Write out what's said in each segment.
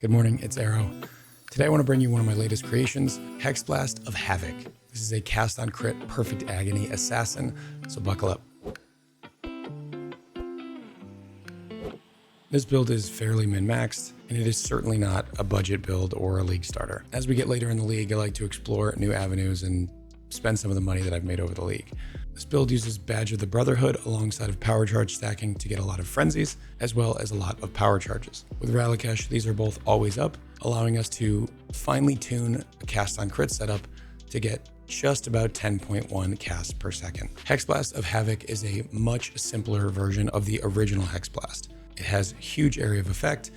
Good morning, it's Arrow. Today I want to bring you one of my latest creations, Hexblast of Havoc. This is a cast on crit perfect agony assassin, so buckle up. This build is fairly min-maxed, and it is certainly not a budget build or a league starter. As we get later in the league, I like to explore new avenues and spend some of the money that I've made over the league. This build uses Badge of the Brotherhood alongside of power charge stacking to get a lot of frenzies, as well as a lot of power charges. With Rallycash, these are both always up, allowing us to finely tune a cast on crit setup to get just about 10.1 casts per second. Hexblast of Havoc is a much simpler version of the original Hexblast. It has huge area of effect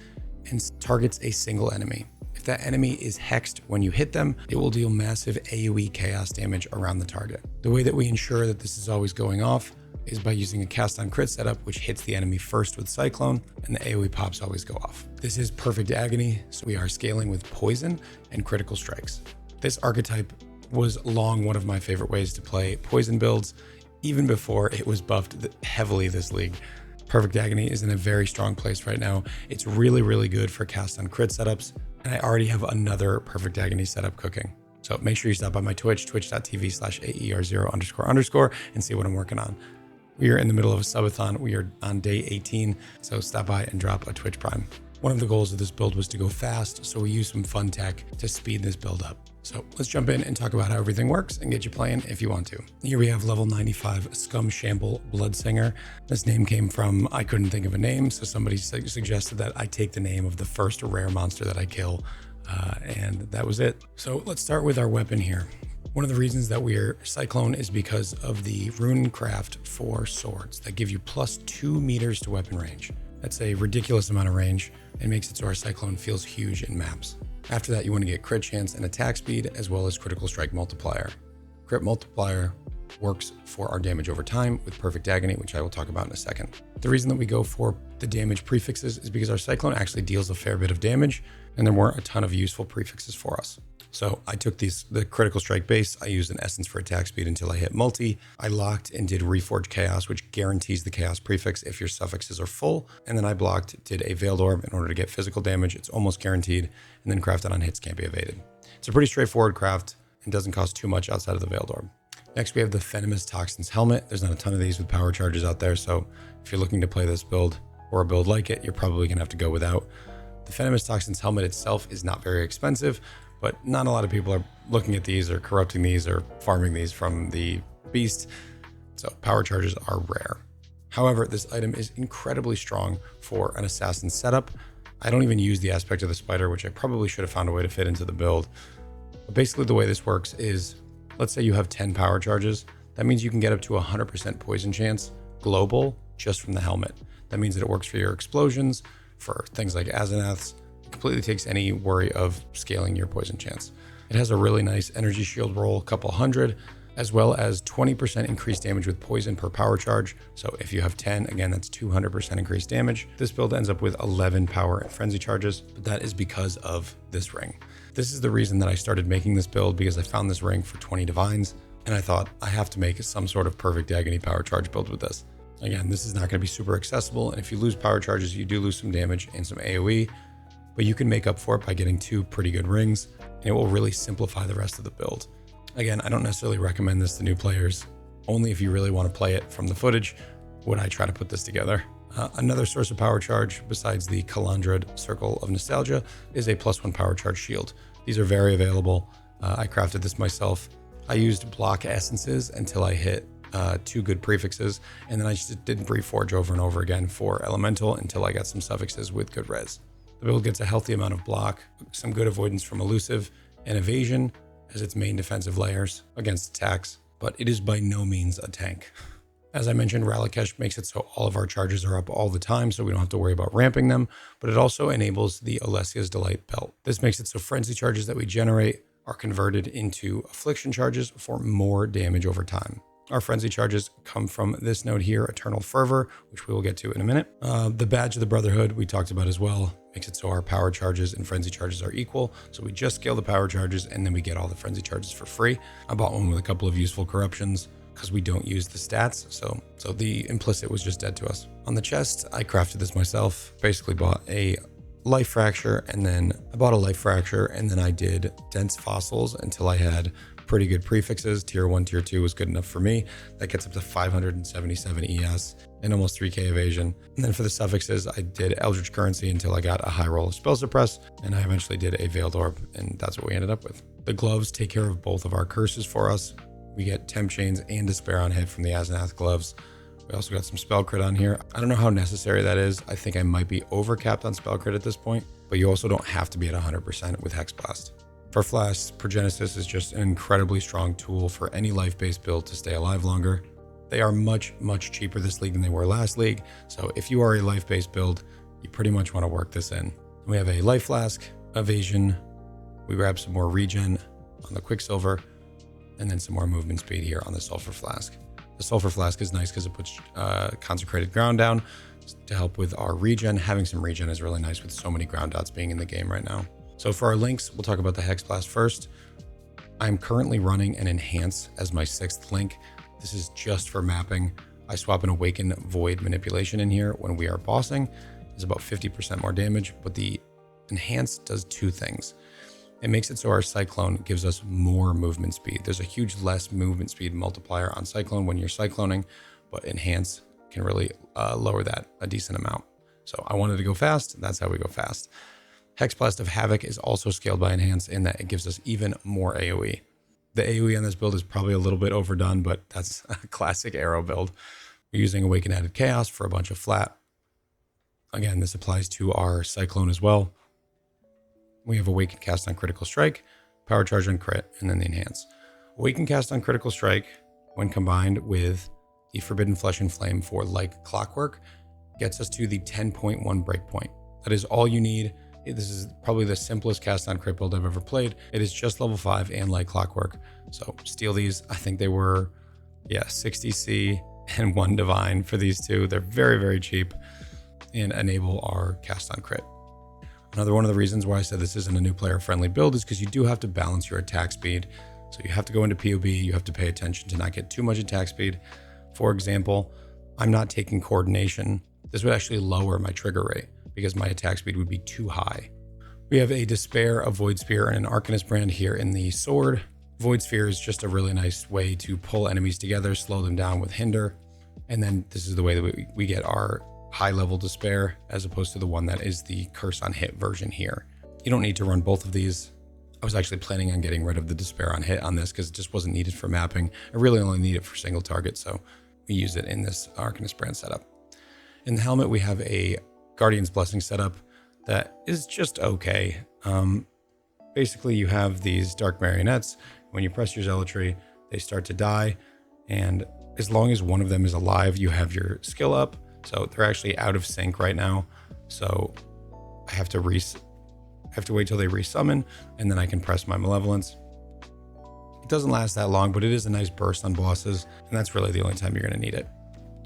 and targets a single enemy. If that enemy is hexed when you hit them, it will deal massive AoE chaos damage around the target. The way that we ensure that this is always going off is by using a cast on crit setup, which hits the enemy first with Cyclone, and the AoE pops always go off. This is perfect agony, so we are scaling with poison and critical strikes. This archetype was long one of my favorite ways to play poison builds, even before it was buffed heavily this league. Perfect Agony is in a very strong place right now. It's really, really good for cast on crit setups, and I already have another Perfect Agony setup cooking. So make sure you stop by my Twitch, twitch.tv/AER0__, and see what I'm working on. We are in the middle of a subathon. We are on day 18, so stop by and drop a Twitch Prime. One of the goals of this build was to go fast, so we used some fun tech to speed this build up. So let's jump in and talk about how everything works and get you playing if you want to. Here we have level 95 Scum Shamble Bloodsinger. This name came from, I couldn't think of a name, so somebody suggested that I take the name of the first rare monster that I kill, and that was it. So let's start with our weapon here. One of the reasons that we're Cyclone is because of the rune craft for swords that give you plus 2 meters to weapon range. That's a ridiculous amount of range and makes it so our Cyclone feels huge in maps. After that, you want to get crit chance and attack speed, as well as critical strike multiplier. Crit multiplier works for our damage over time with Perfect Agony, which I will talk about in a second. The reason that we go for the damage prefixes is because our Cyclone actually deals a fair bit of damage, and there weren't a ton of useful prefixes for us. So I took the critical strike base, I used an essence for attack speed until I hit multi. I locked and did Reforge Chaos, which guarantees the chaos prefix if your suffixes are full. And then I blocked, did a Veiled Orb in order to get physical damage. It's almost guaranteed. And then crafted on hits can't be evaded. It's a pretty straightforward craft and doesn't cost too much outside of the Veiled Orb. Next, we have the Venomous Toxins Helmet. There's not a ton of these with power charges out there. So if you're looking to play this build or a build like it, you're probably gonna have to go without. The Venomous Toxins Helmet itself is not very expensive, but not a lot of people are looking at these or corrupting these or farming these from the beast, so power charges are rare. However, this item is incredibly strong for an assassin setup. I don't even use the aspect of the spider, which I probably should have found a way to fit into the build. But basically the way this works is, let's say you have 10 power charges. That means you can get up to 100% poison chance global just from the helmet. That means that it works for your explosions, for things like Asenaths. Completely takes any worry of scaling your poison chance. It has a really nice energy shield roll, a couple hundred, as well as 20% increased damage with poison per power charge. So if you have 10, again, that's 200% increased damage. This build ends up with 11 power and frenzy charges, but that is because of this ring. This is the reason that I started making this build, because I found this ring for 20 divines, and I thought I have to make some sort of perfect agony power charge build with this. Again, this is not going to be super accessible, and if you lose power charges, you do lose some damage and some AoE, but you can make up for it by getting 2 pretty good rings, and it will really simplify the rest of the build. Again, I don't necessarily recommend this to new players. Only if you really want to play it from the footage would I try to put this together. Another source of power charge besides the Kalandrad Circle of Nostalgia is a +1 power charge shield. These are very available. I crafted this myself. I used block essences until I hit 2 good prefixes, and then I just did Reforge over and over again for elemental until I got some suffixes with good res. The build gets a healthy amount of block, some good avoidance from elusive and evasion as its main defensive layers against attacks, but it is by no means a tank. As I mentioned, Rallycash makes it so all of our charges are up all the time, so we don't have to worry about ramping them, but it also enables the Alessia's Delight belt. This makes it so frenzy charges that we generate are converted into affliction charges for more damage over time. Our frenzy charges come from this node here, Eternal Fervor, which we will get to in a minute. The Badge of the Brotherhood we talked about as well. Makes it so our power charges and frenzy charges are equal. So we just scale the power charges and then we get all the frenzy charges for free. I bought one with a couple of useful corruptions because we don't use the stats. So the implicit was just dead to us. On the chest, I crafted this myself. Basically bought a Life Fracture, and then I bought a Life Fracture, and then I did Dense Fossils until I had pretty good prefixes. Tier 1, Tier 2 was good enough for me. That gets up to 577 ES and almost 3k evasion. And then for the suffixes, I did Eldritch Currency until I got a high roll of Spell Suppress, and I eventually did a Veiled Orb, and that's what we ended up with. The gloves take care of both of our curses for us. We get Temp Chains and Despair on hit from the Asenath gloves. We also got some Spell Crit on here. I don't know how necessary that is. I think I might be overcapped on Spell Crit at this point, but you also don't have to be at 100% with Hexblast. For Flasks, Progenesis is just an incredibly strong tool for any life-based build to stay alive longer. They are much, much cheaper this league than they were last league, so if you are a life-based build, you pretty much want to work this in. We have a Life Flask, Evasion, we grab some more regen on the Quicksilver, and then some more movement speed here on the Sulfur Flask. The Sulfur Flask is nice because it puts Consecrated Ground down to help with our regen. Having some regen is really nice with so many ground dots being in the game right now. So for our links, we'll talk about the Hexblast first. I'm currently running an Enhance as my 6th link. This is just for mapping. I swap an Awaken Void Manipulation in here when we are bossing. It's about 50% more damage, but the Enhance does 2 things. It makes it so our Cyclone gives us more movement speed. There's a huge less movement speed multiplier on Cyclone when you're cycloning, but Enhance can really lower that a decent amount. So I wanted to go fast. That's how we go fast. Hexblast of Havoc is also scaled by Enhance in that it gives us even more AoE. The AoE on this build is probably a little bit overdone, but that's a classic arrow build. We're using Awaken Added Chaos for a bunch of flat. Again, this applies to our Cyclone as well. We have Awaken Cast on Critical Strike, Power Charge on Crit, and then the Enhance. Awaken Cast on Critical Strike, when combined with the Forbidden Flesh and Flame for Like Clockwork, gets us to the 10.1 breakpoint. That is all you need. This is probably the simplest cast on crit build I've ever played. It is just level 5 and Like Clockwork. So steal these. I think they were, 60C and 1 Divine for these two. They're very, very cheap and enable our cast on crit. Another one of the reasons why I said this isn't a new player friendly build is because you do have to balance your attack speed. So you have to go into POB, you have to pay attention to not get too much attack speed. For example, I'm not taking coordination. This would actually lower my trigger rate because my attack speed would be too high. We have a Despair, a Void Spear, and an Arcanist brand here in the sword. Void Sphere is just a really nice way to pull enemies together, slow them down with Hinder. And then this is the way that we get our high level Despair as opposed to the one that is the Curse on Hit version here. You don't need to run both of these. I was actually planning on getting rid of the Despair on Hit on this because it just wasn't needed for mapping. I really only need it for single target, so we use it in this Arcanist brand setup. In the helmet, we have a Guardian's Blessing setup that is just okay. Basically, you have these Dark Marionettes. When you press your Zealotry, they start to die, and as long as one of them is alive, you have your skill up. So they're actually out of sync right now. So I have to wait till they resummon, and then I can press my Malevolence. It doesn't last that long, but it is a nice burst on bosses, and that's really the only time you're going to need it.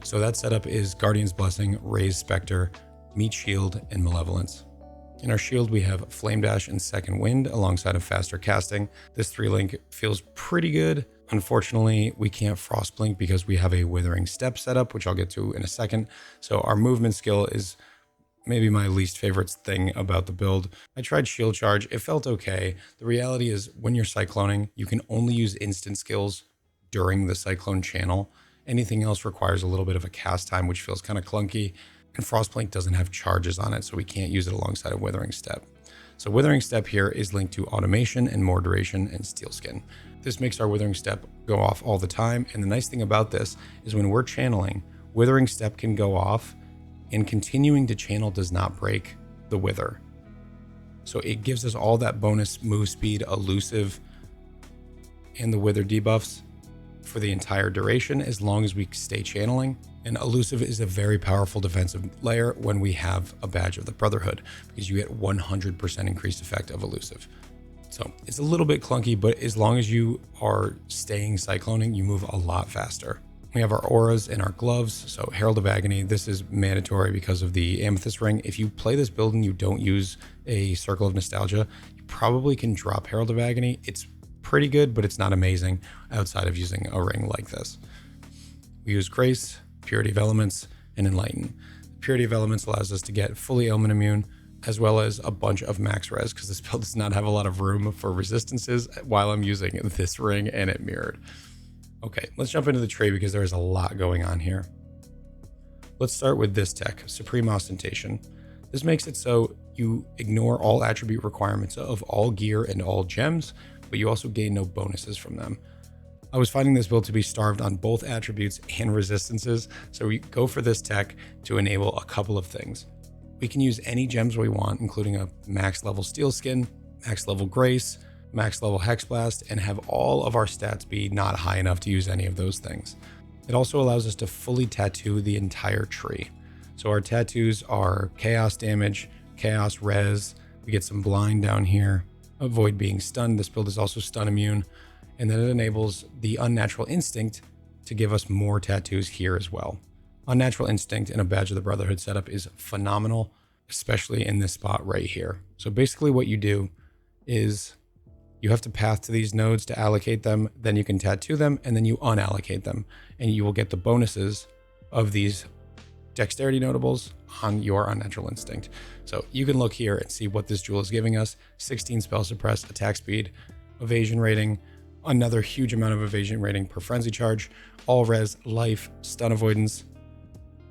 So that setup is Guardian's Blessing, Raised Spectre, Meat Shield, and Malevolence. In our shield, we have Flame Dash and Second Wind alongside of Faster Casting. This 3-link feels pretty good. Unfortunately, we can't Frost Blink because we have a Withering Step setup, which I'll get to in a second. So our movement skill is maybe my least favorite thing about the build. I tried Shield Charge. It felt okay. The reality is when you're cycloning, you can only use instant skills during the cyclone channel. Anything else requires a little bit of a cast time, which feels kind of clunky. And Frostblink doesn't have charges on it, so we can't use it alongside of Withering Step. So Withering Step here is linked to Automation and More Duration and Steel Skin. This makes our Withering Step go off all the time. And the nice thing about this is when we're channeling, Withering Step can go off and continuing to channel does not break the Wither. So it gives us all that bonus move speed, elusive, and the Wither debuffs for the entire duration as long as we stay channeling. And elusive is a very powerful defensive layer when we have a badge of the Brotherhood because you get 100% increased effect of elusive. So it's a little bit clunky, but as long as you are staying cycloning, you move a lot faster. We have our auras and our gloves. So Herald of Agony, this is mandatory because of the Amethyst Ring. If you play this build and you don't use a Circle of Nostalgia, you probably can drop Herald of Agony. It's pretty good, but it's not amazing outside of using a ring like this. We use Grace, Purity of Elements, and Enlighten. Purity of Elements allows us to get fully ailment immune as well as a bunch of max res, because this build does not have a lot of room for resistances while I'm using this ring and it mirrored. Okay, let's jump into the tree because there is a lot going on here. Let's start with this tech, Supreme Ostentation. This makes it so you ignore all attribute requirements of all gear and all gems, but you also gain no bonuses from them. I was finding this build to be starved on both attributes and resistances, so we go for this tech to enable a couple of things. We can use any gems we want, including a max level steel skin, max level grace, max level Hexblast, and have all of our stats be not high enough to use any of those things. It also allows us to fully tattoo the entire tree. So our tattoos are chaos damage, chaos res, we get some blind down here, avoid being stunned. This build is also stun immune, and then it enables the Unnatural Instinct to give us more tattoos here as well. Unnatural Instinct in a Badge of the Brotherhood setup is phenomenal, especially in this spot right here. So basically what you do is you have to path to these nodes to allocate them, then you can tattoo them, and then you unallocate them, and you will get the bonuses of these dexterity notables on your Unnatural Instinct. So you can look here and see what this jewel is giving us: 16 spell suppress, attack speed, evasion rating, another huge amount of evasion rating per frenzy charge, all res, life, stun avoidance,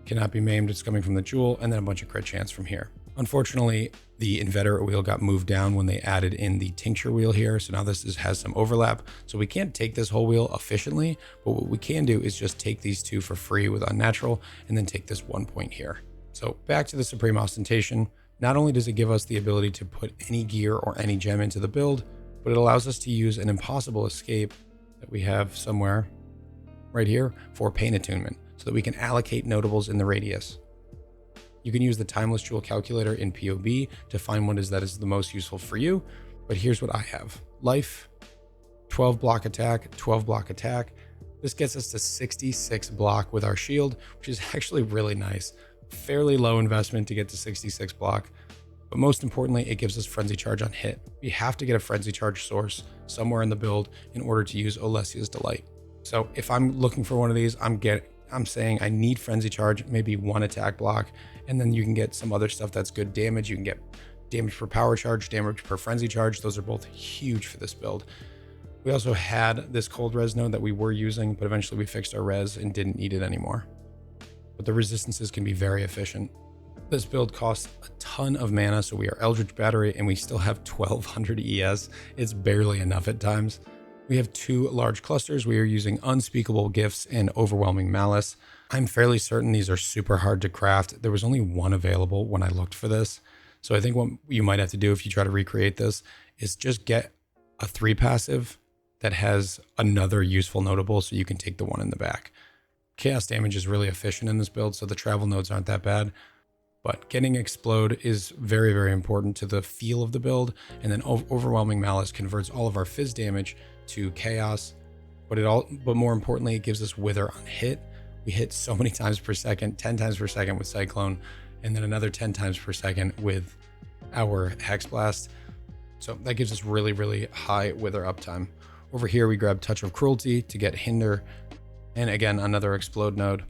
cannot be maimed, it's coming from the jewel, and then a bunch of crit chance from here. Unfortunately, the inveterate wheel got moved down when they added in the tincture wheel here, so now this has some overlap, so we can't take this whole wheel efficiently, but what we can do is just take these two for free with unnatural, and then take this 1 point here. So back to the Supreme Ostentation. Not only does it give us the ability to put any gear or any gem into the build, but it allows us to use an impossible escape that we have somewhere right here for pain attunement, so that we can allocate notables in the radius. You can use the Timeless Jewel Calculator in POB to find what is the most useful for you, but here's what I have. Life, 12 block attack, 12 block attack. This gets us to 66 block with our shield, which is actually really nice. Fairly low investment to get to 66 block, but most importantly, it gives us Frenzy Charge on hit. We have to get a Frenzy Charge source somewhere in the build in order to use Olesia's Delight. So if I'm looking for one of these, I'm saying I need Frenzy Charge, maybe one attack block, and then you can get some other stuff that's good damage. You can get damage per power charge, damage per frenzy charge. Those are both huge for this build. We also had this cold res node that we were using, but eventually we fixed our res and didn't need it anymore. But the resistances can be very efficient. This build costs a ton of mana, so we are Eldritch Battery and we still have 1200 ES. It's barely enough at times. We have 2 large clusters. We are using Unspeakable Gifts and Overwhelming Malice. I'm fairly certain these are super hard to craft. There was only one available when I looked for this. So I think what you might have to do if you try to recreate this is just get a 3 passive that has another useful notable so you can take the one in the back. Chaos damage is really efficient in this build, so the travel nodes aren't that bad. But getting Explode is very, very important to the feel of the build. And then Overwhelming Malice converts all of our fizz damage to chaos, but more importantly, it gives us Wither on hit. We hit so many times per second, 10 times per second with Cyclone, and then another 10 times per second with our Hexblast. So that gives us really, really high Wither uptime. Over here, we grab Touch of Cruelty to get Hinder, and again, another Explode node.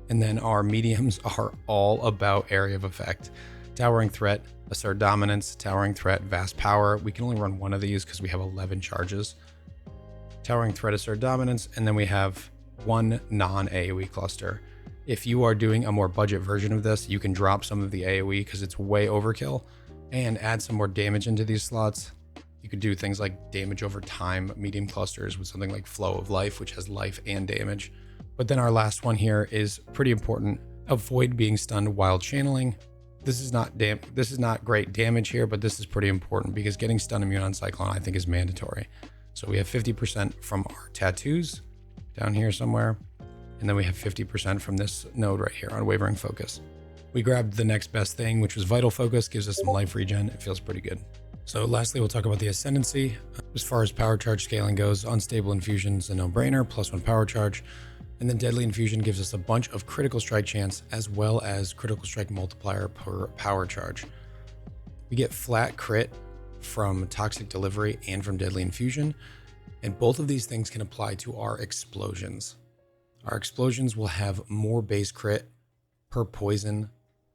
And then our mediums are all about area of effect. Towering Threat, Assert Dominance, Towering Threat, Vast Power. We can only run one of these because we have 11 charges. Towering Threat, Assert Dominance, and then we have 1 non-AoE cluster. If you are doing a more budget version of this, you can drop some of the AoE because it's way overkill and add some more damage into these slots. You could do things like damage over time, medium clusters with something like Flow of Life, which has life and damage. But then our last one here is pretty important. Avoid being stunned while channeling. This is not great damage here, but this is pretty important because getting stun immune on Cyclone I think is mandatory. So we have 50% from our tattoos down here somewhere, and then we have 50% from this node right here on Wavering Focus. We grabbed the next best thing, which was Vital Focus, gives us some life regen. It feels pretty good. So lastly, we'll talk about the Ascendancy. As far as power charge scaling goes, Unstable Infusion is a no-brainer, +1 power charge. And then Deadly Infusion gives us a bunch of critical strike chance as well as critical strike multiplier per power charge. We get flat crit from Toxic Delivery and from Deadly Infusion, and both of these things can apply to our explosions. Our explosions will have more base crit per poison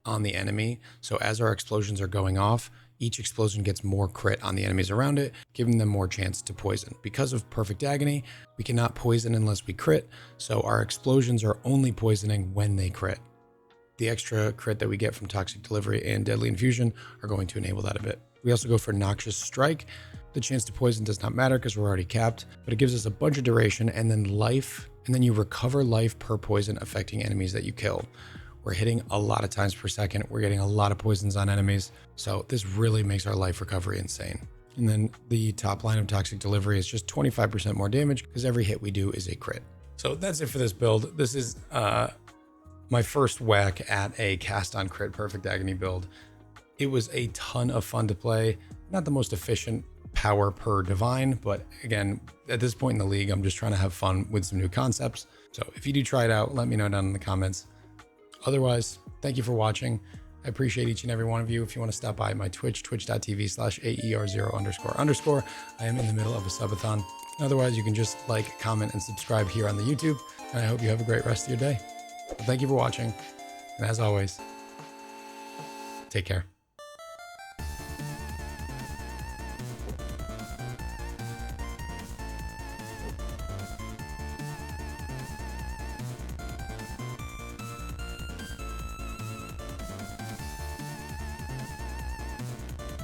on the enemy. So as our explosions are going off, each explosion gets more crit on the enemies around it, giving them more chance to poison. Because of Perfect Agony, we cannot poison unless we crit, so our explosions are only poisoning when they crit. The extra crit that we get from Toxic Delivery and Deadly Infusion are going to enable that a bit. We also go for Noxious Strike. The chance to poison does not matter because we're already capped, but it gives us a bunch of duration and then life, and then you recover life per poison affecting enemies that you kill. We're hitting a lot of times per second. We're getting a lot of poisons on enemies. So this really makes our life recovery insane. And then the top line of Toxic Delivery is just 25% more damage because every hit we do is a crit. So that's it for this build. This is my first whack at a cast on crit Perfect Agony build. It was a ton of fun to play. Not the most efficient power per divine, but again, at this point in the league, I'm just trying to have fun with some new concepts. So if you do try it out, let me know down in the comments. Otherwise, thank you for watching. I appreciate each and every one of you. If you want to stop by my Twitch, twitch.tv/AER0___. I am in the middle of a subathon. Otherwise, you can just like, comment, and subscribe here on the YouTube. And I hope you have a great rest of your day. Well, thank you for watching. And as always, take care.